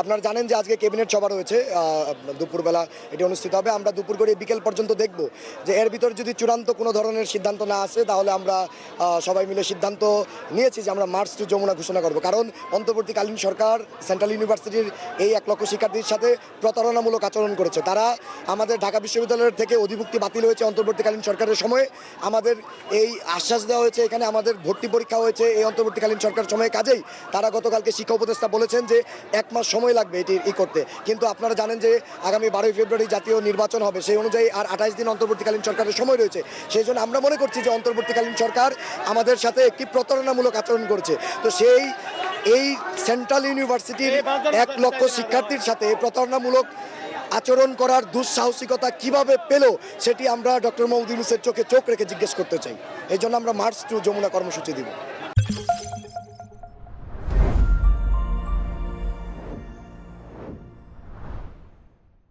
আপনারা জানেন যে আজকে ক্যাবিনেট সভা রয়েছে, দুপুরবেলা এটি অনুষ্ঠিত হবে। আমরা দুপুর করে বিকেল পর্যন্ত দেখব যে এর ভিতর যদি চূড়ান্ত কোনো ধরনের সিদ্ধান্ত না আসে, তাহলে আমরা সবাই মিলে সিদ্ধান্ত নিয়েছি যে আমরা মার্চ টু যমুনা ঘোষণা করব। কারণ অন্তর্বর্তীকালীন সরকার সেন্ট্রাল ইউনিভার্সিটির এই 1 লক্ষ শিক্ষার্থীর সাথে প্রতারণামূলক আচরণ করেছে। তারা আমাদের ঢাকা বিশ্ববিদ্যালয়ের থেকে অধিভুক্তি বাতিল হয়েছে অন্তর্বর্তীকালীন সরকারের সময়ে। আমাদের এই আশ্বাস দেওয়া হয়েছে, এখানে আমাদের ভর্তি পরীক্ষা হয়েছে এই অন্তর্বর্তীকালীন সরকার সময়ে। কাজেই তারা গতকালকে শিক্ষা উপদেষ্টা বলেছেন যে 1 মাস সময় লাগবে এটি করতে। কিন্তু আপনারা জানেন যে আগামী 12 ফেব্রুয়ারি জাতীয় নির্বাচন হবে, সেই অনুযায়ী আর 28 দিন অন্তর্বর্তীকালীন সরকারের সময় রয়েছে। সেই জন্য আমরা মনে করছি যে অন্তর্বর্তীকালীন সরকার আমাদের সাথে একটি প্রতারণামূলক আচরণ করছে। তো এই সেন্ট্রাল ইউনিভার্সিটির 1 লক্ষ শিক্ষার্থীর সাথে প্রতারণামূলক আচরণ করার দুঃসাহসিকতা কিভাবে পেল, সেটি আমরা ডক্টর মোহাম্মদ ইউনূসের চোখে চোখ রেখে জিজ্ঞেস করতে চাই। এই জন্য আমরা মার্চ টু যমুনা কর্মসূচি দিব।